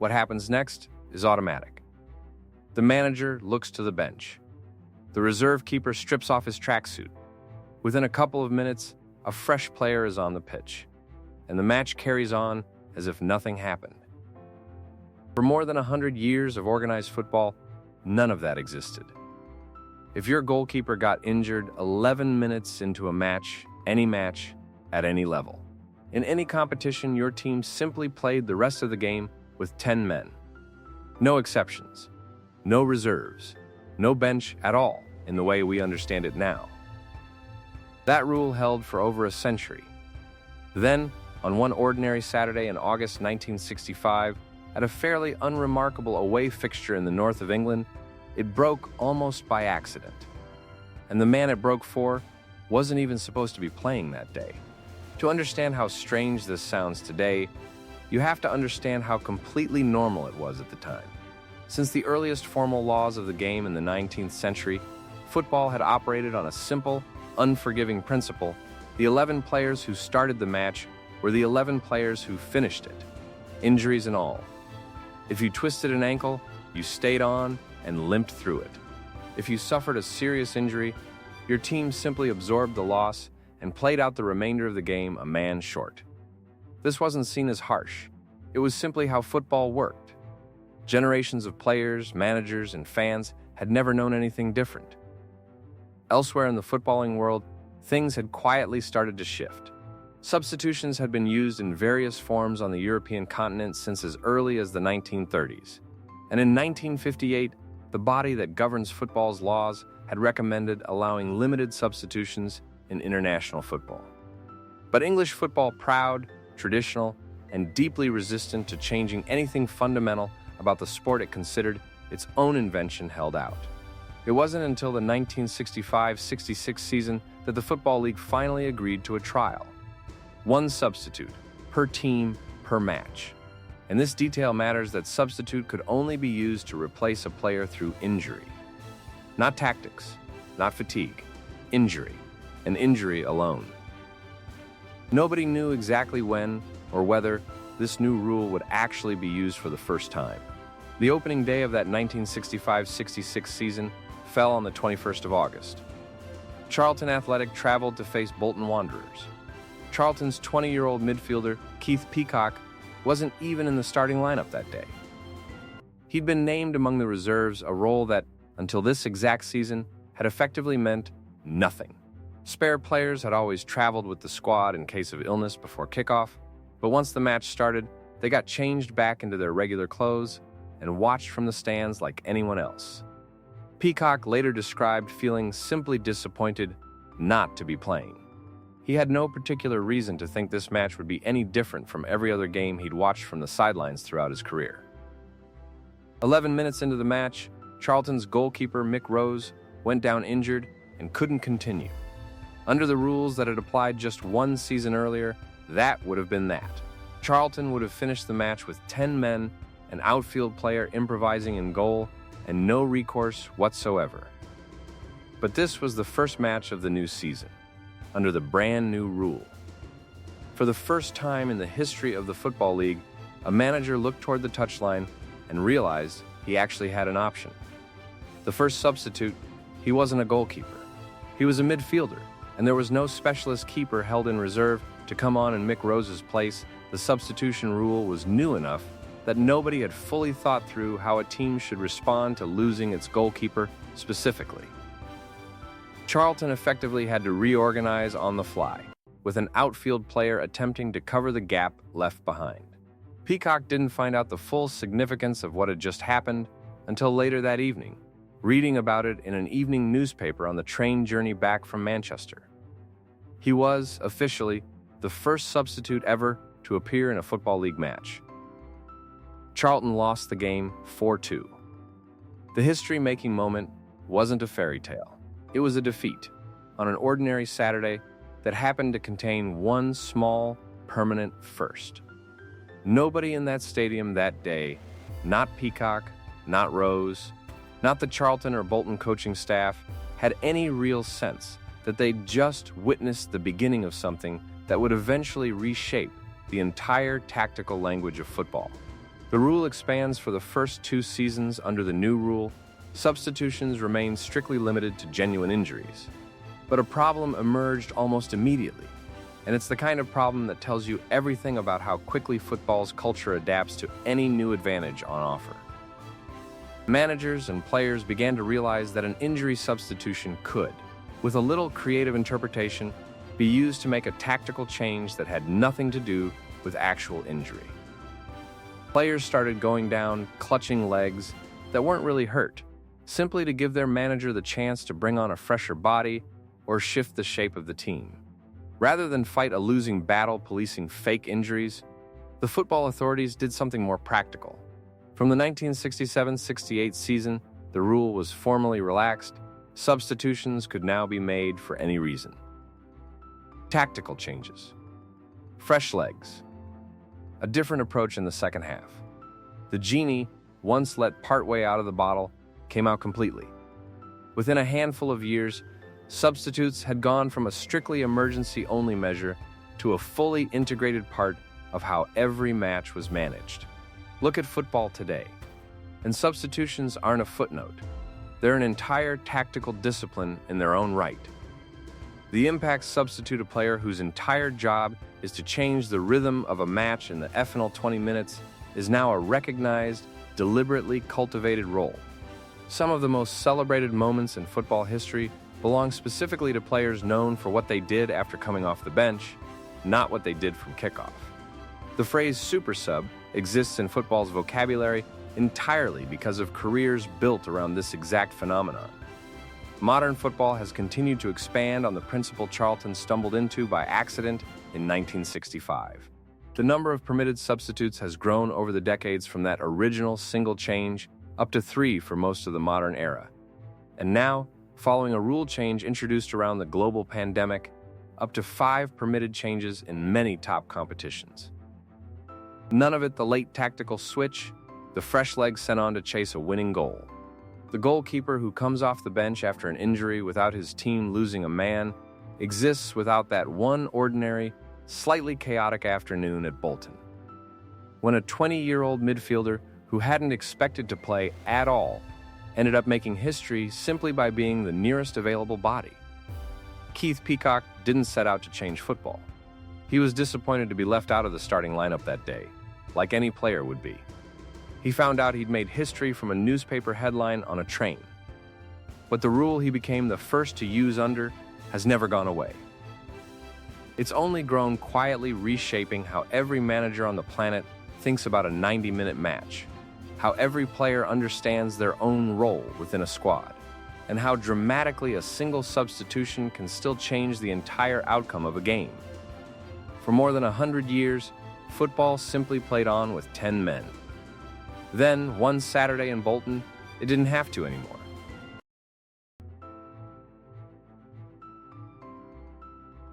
What happens next is automatic. The manager looks to the bench. The reserve keeper strips off his tracksuit. Within a couple of minutes, a fresh player is on the pitch, and the match carries on as if nothing happened. For more than 100 years of organized football, none of that existed. If your goalkeeper got injured 11 minutes into a match, at any level, in any competition, your team simply played the rest of the game with 10 men. No exceptions, no reserves, no bench at all in the way we understand it now. That rule held for over a century. Then, on one ordinary Saturday in August 1965, at a fairly unremarkable away fixture in the north of England, it broke almost by accident. And the man it broke for wasn't even supposed to be playing that day. To understand how strange this sounds today, you have to understand how completely normal it was at the time. Since the earliest formal laws of the game in the 19th century, football had operated on a simple, unforgiving principle. The 11 players who started the match were the 11 players who finished it, injuries and all. If you twisted an ankle, you stayed on and limped through it. If you suffered a serious injury, your team simply absorbed the loss and played out the remainder of the game a man short. This wasn't seen as harsh. It was simply how football worked. Generations of players, managers, and fans had never known anything different. Elsewhere in the footballing world, things had quietly started to shift. Substitutions had been used in various forms on the European continent since as early as the 1930s. And in 1958, the body that governs football's laws had recommended allowing limited substitutions in international football. But English football, proud, traditional, and deeply resistant to changing anything fundamental about the sport it considered its own invention, held out. It wasn't until the 1965-66 season that the Football League finally agreed to a trial. One substitute, per team, per match. And this detail matters: that substitute could only be used to replace a player through injury. Not tactics, not fatigue, injury, an injury alone. Nobody knew exactly when or whether this new rule would actually be used for the first time. The opening day of that 1965-66 season fell on the 21st of August. Charlton Athletic traveled to face Bolton Wanderers. Charlton's 20-year-old midfielder, Keith Peacock, wasn't even in the starting lineup that day. He'd been named among the reserves, a role that, until this exact season, had effectively meant nothing. Spare players had always traveled with the squad in case of illness before kickoff, but once the match started, they got changed back into their regular clothes and watched from the stands like anyone else. Peacock later described feeling simply disappointed not to be playing. He had no particular reason to think this match would be any different from every other game he'd watched from the sidelines throughout his career. 11 minutes into the match, Charlton's goalkeeper, Mick Rose, went down injured and couldn't continue. Under the rules that had applied just one season earlier, that would have been that. Charlton would have finished the match with 10 men, an outfield player improvising in goal, and no recourse whatsoever. But this was the first match of the new season, under the brand new rule. For the first time in the history of the Football League, a manager looked toward the touchline and realized he actually had an option. The first substitute, he wasn't a goalkeeper. He was a midfielder, and there was no specialist keeper held in reserve to come on in Mick Rose's place. The substitution rule was new enough that nobody had fully thought through how a team should respond to losing its goalkeeper specifically. Charlton effectively had to reorganize on the fly, with an outfield player attempting to cover the gap left behind. Peacock didn't find out the full significance of what had just happened until later that evening, reading about it in an evening newspaper on the train journey back from Manchester. He was, officially, the first substitute ever to appear in a Football League match. Charlton lost the game 4-2. The history-making moment wasn't a fairy tale. It was a defeat on an ordinary Saturday that happened to contain one small, permanent first. Nobody in that stadium that day, not Peacock, not Rose, not the Charlton or Bolton coaching staff, had any real sense that they'd just witnessed the beginning of something that would eventually reshape the entire tactical language of football. The rule expands for the first 2 seasons under the new rule. Substitutions remain strictly limited to genuine injuries. But a problem emerged almost immediately, and it's the kind of problem that tells you everything about how quickly football's culture adapts to any new advantage on offer. Managers and players began to realize that an injury substitution could, with a little creative interpretation, be used to make a tactical change that had nothing to do with actual injury. Players started going down, clutching legs that weren't really hurt, simply to give their manager the chance to bring on a fresher body or shift the shape of the team. Rather than fight a losing battle policing fake injuries, the football authorities did something more practical. From the 1967-68 season, the rule was formally relaxed. Substitutions could now be made for any reason. Tactical changes. Fresh legs. A different approach in the second half. The genie, once let partway out of the bottle, came out completely. Within a handful of years, substitutes had gone from a strictly emergency-only measure to a fully integrated part of how every match was managed. Look at football today. And substitutions aren't a footnote. They're an entire tactical discipline in their own right. The Impacts substitute a player whose entire job is to change the rhythm of a match in the final 20 minutes is now a recognized, deliberately cultivated role. Some of the most celebrated moments in football history belong specifically to players known for what they did after coming off the bench, not what they did from kickoff. The phrase super sub exists in football's vocabulary entirely because of careers built around this exact phenomenon. Modern football has continued to expand on the principle Charlton stumbled into by accident in 1965. The number of permitted substitutes has grown over the decades from that original single change up to 3 for most of the modern era. And now, following a rule change introduced around the global pandemic, up to 5 permitted changes in many top competitions. None of it the late tactical switch, the fresh leg sent on to chase a winning goal. The goalkeeper who comes off the bench after an injury without his team losing a man exists without that one ordinary, slightly chaotic afternoon at Bolton, when a 20-year-old midfielder who hadn't expected to play at all ended up making history simply by being the nearest available body. Keith Peacock didn't set out to change football. He was disappointed to be left out of the starting lineup that day, like any player would be. He found out he'd made history from a newspaper headline on a train. But the rule he became the first to use under has never gone away. It's only grown quietly reshaping how every manager on the planet thinks about a 90-minute match, how every player understands their own role within a squad, and how dramatically a single substitution can still change the entire outcome of a game. For more than 100 years, football simply played on with 10 men. Then, one Saturday in Bolton, it didn't have to anymore.